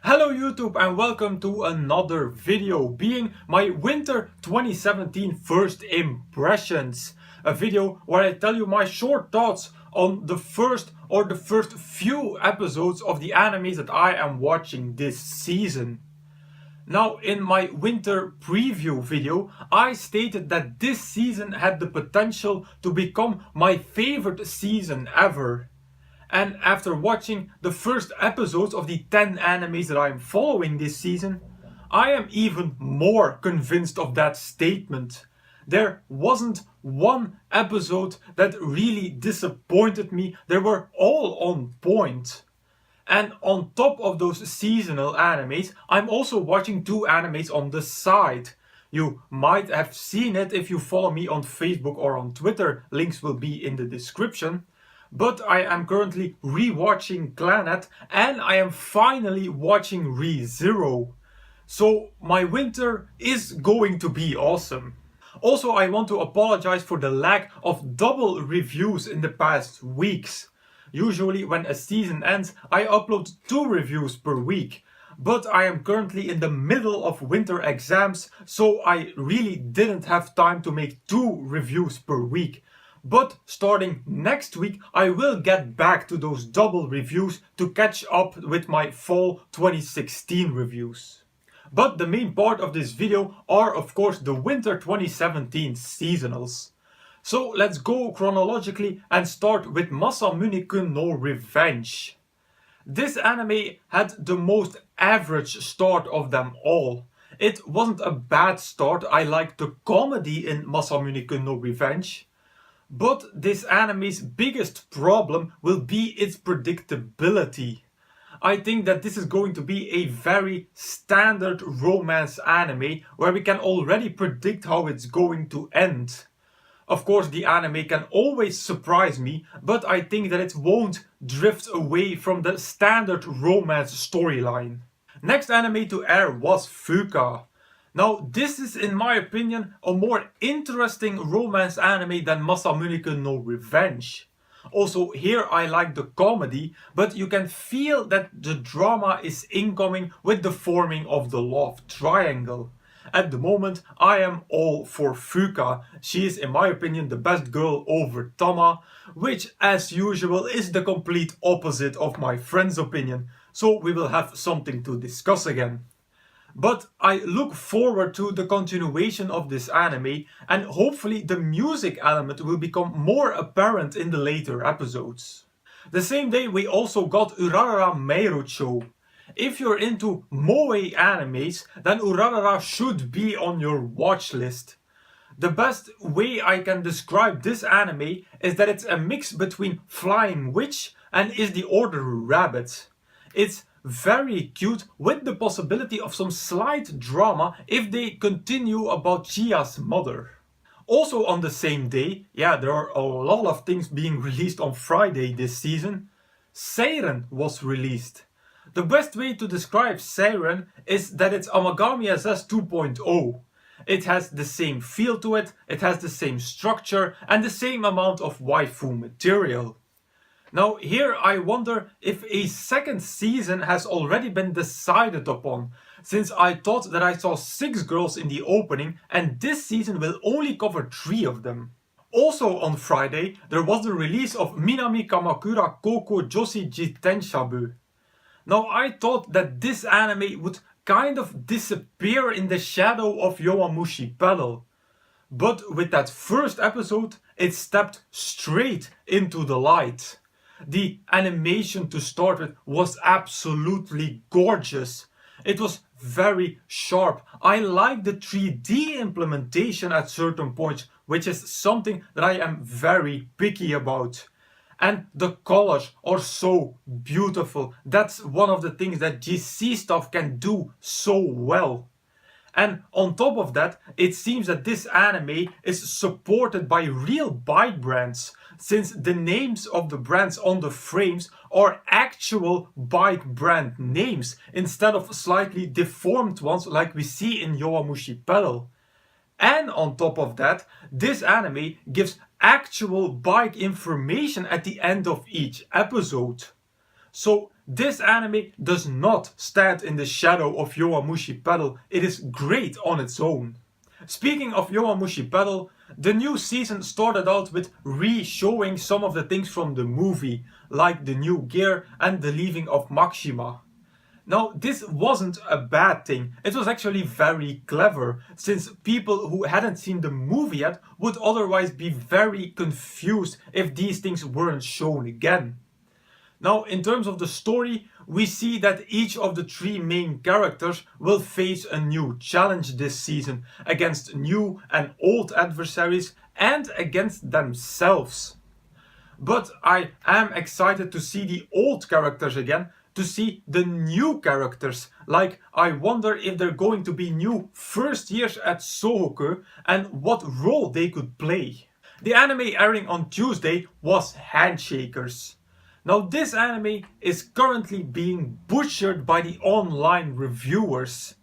Hello YouTube and welcome to another video being my winter 2017 first impressions. A video where I tell you my short thoughts on the first few episodes of the animes that I am watching this season. Now, in my winter preview video, I stated that this season had the potential to become my favorite season ever. And after watching the first episodes of the 10 animes that I am following this season, I am even more convinced of that statement. There wasn't one episode that really disappointed me, they were all on point. And on top of those seasonal animes, I'm also watching two animes on the side. You might have seen it if you follow me on Facebook or on Twitter, links will be in the description. But I am currently rewatching Clannad and I am finally watching ReZero. So my winter is going to be awesome. Also, I want to apologize for the lack of double reviews in the past weeks. Usually when a season ends, I upload 2 reviews per week. But I am currently in the middle of winter exams, so I really didn't have time to make 2 reviews per week. But starting next week, I will get back to those double reviews to catch up with my fall 2016 reviews. But the main part of this video are of course the winter 2017 seasonals. So let's go chronologically and start with Masamune-kun no Revenge. This anime had the most average start of them all. It wasn't a bad start, I liked the comedy in Masamune-kun no Revenge. But this anime's biggest problem will be its predictability. I think that this is going to be a very standard romance anime where we can already predict how it's going to end. Of course, the anime can always surprise me, but I think that it won't drift away from the standard romance storyline. Next anime to air was Fuka. Now, this is in my opinion a more interesting romance anime than Masamune-kun no Revenge. Also, here I like the comedy, but you can feel that the drama is incoming with the forming of the love triangle. At the moment, I am all for Fuka. She is in my opinion the best girl over Tama, which as usual is the complete opposite of my friend's opinion, so we will have something to discuss again. But I look forward to the continuation of this anime and hopefully the music element will become more apparent in the later episodes. The same day we also got Aurora Male. If you're into moe animes, then Urarara should be on your watch list. The best way I can describe this anime is that it's a mix between Flying Witch and Is the Order Rabbit. It's very cute with the possibility of some slight drama if they continue about Chia's mother. Also on the same day, there are a lot of things being released on Friday this season, Salen was released. The best way to describe Salen is that it's Amagami SS 2.0. It has the same feel to it, it has the same structure and the same amount of waifu material. Now here I wonder if a second season has already been decided upon, since I thought that I saw 6 girls in the opening and this season will only cover 3 of them. Also on Friday there was the release of Minami Kamakura Koko Joshi Jitenshabu. Now I thought that this anime would kind of disappear in the shadow of Yowamushi Pedal. But with that first episode it stepped straight into the light. The animation to start with was absolutely gorgeous. It was very sharp. I like the 3D implementation at certain points, which is something that I am very picky about. And the colors are so beautiful. That's one of the things that GC stuff can do so well. And on top of that, it seems that this anime is supported by real bike brands, since the names of the brands on the frames are actual bike brand names, instead of slightly deformed ones like we see in Yowamushi Pedal. And on top of that, this anime gives actual bike information at the end of each episode. So This anime does not stand in the shadow of Yowamushi Pedal, it is great on its own. Speaking of Yowamushi Pedal, the new season started out with re-showing some of the things from the movie, like the new gear and the leaving of Maxima. Now, this wasn't a bad thing, it was actually very clever, since people who hadn't seen the movie yet would otherwise be very confused if these things weren't shown again. Now, in terms of the story, we see that each of the three main characters will face a new challenge this season against new and old adversaries and against themselves. But I am excited to see the old characters again, to see the new characters. Like, I wonder if they're going to be new first years at Sohoku and what role they could play. The anime airing on Tuesday was Handshakers. Now, this anime is currently being butchered by the online reviewers.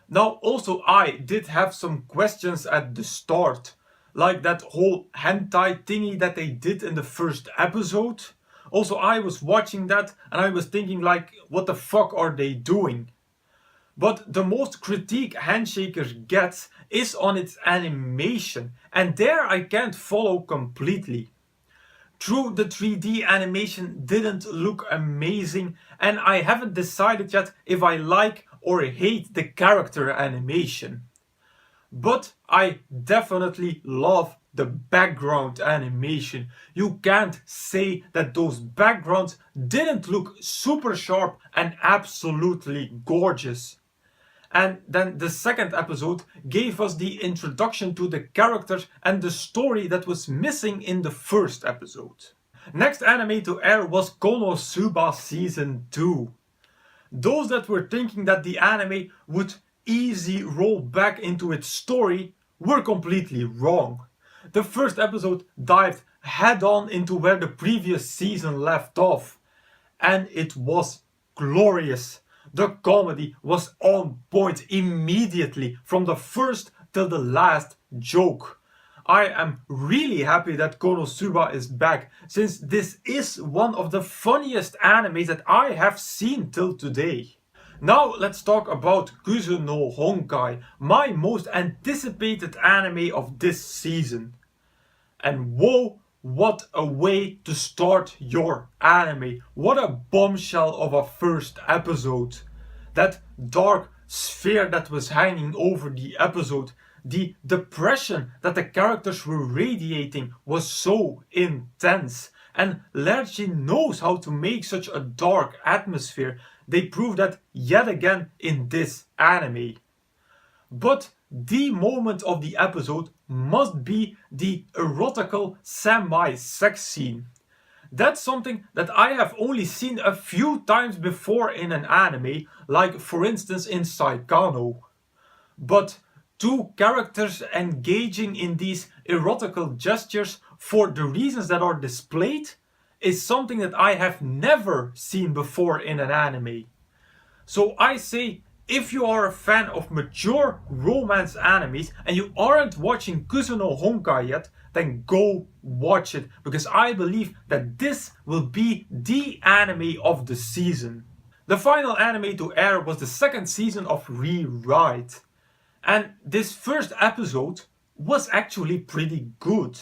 Now, also I did have some questions at the start, like that whole hentai thingy that they did in the first episode. Also, I was watching that and I was thinking like, what the fuck are they doing? But the most critique Handshakers gets is on its animation, and there I can't follow completely. True, the 3D animation didn't look amazing, and I haven't decided yet if I like or hate the character animation. But I definitely love the background animation. You can't say that those backgrounds didn't look super sharp and absolutely gorgeous. And then the second episode gave us the introduction to the characters and the story that was missing in the first episode. Next anime to air was Konosuba Season 2. Those that were thinking that the anime would easy roll back into its story were completely wrong. The first episode dived head on into where the previous season left off, and it was glorious. The comedy was on point immediately from the first till the last joke. I am really happy that Konosuba is back, since this is one of the funniest animes that I have seen till today. Now let's talk about Kuzu no Honkai, my most anticipated anime of this season. And whoa, what a way to start your anime. What a bombshell of a first episode. That dark sphere that was hanging over the episode, the depression that the characters were radiating was so intense. And Lerchi knows how to make such a dark atmosphere. They prove that yet again in this anime. But the moment of the episode must be the erotical semi-sex scene. That's something that I have only seen a few times before in an anime, like for instance in Saikano. But two characters engaging in these erotical gestures for the reasons that are displayed is something that I have never seen before in an anime. So I say, if you are a fan of mature romance animes and you aren't watching Kuzu no Honkai yet, then go watch it, because I believe that this will be the anime of the season. The final anime to air was the second season of Rewrite. And this first episode was actually pretty good.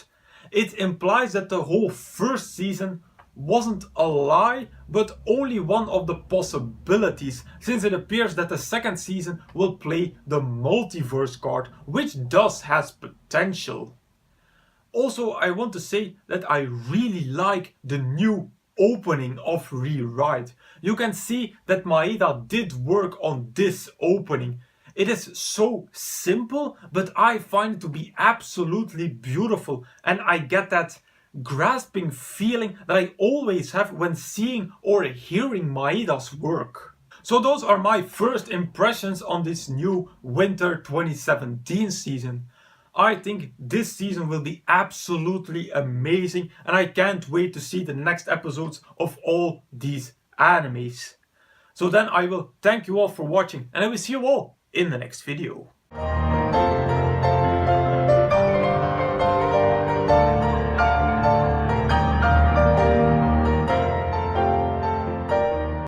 It implies that the whole first season wasn't a lie, but only one of the possibilities, since it appears that the second season will play the multiverse card, which does has potential. Also, I want to say that I really like the new opening of Rewrite. You can see that Maeda did work on this opening. It is so simple, but I find it to be absolutely beautiful, and I get that grasping feeling that I always have when seeing or hearing Maeda's work. So those are my first impressions on this new Winter 2017 season. I think this season will be absolutely amazing, and I can't wait to see the next episodes of all these animes. So then I will thank you all for watching, and I will see you all in the next video.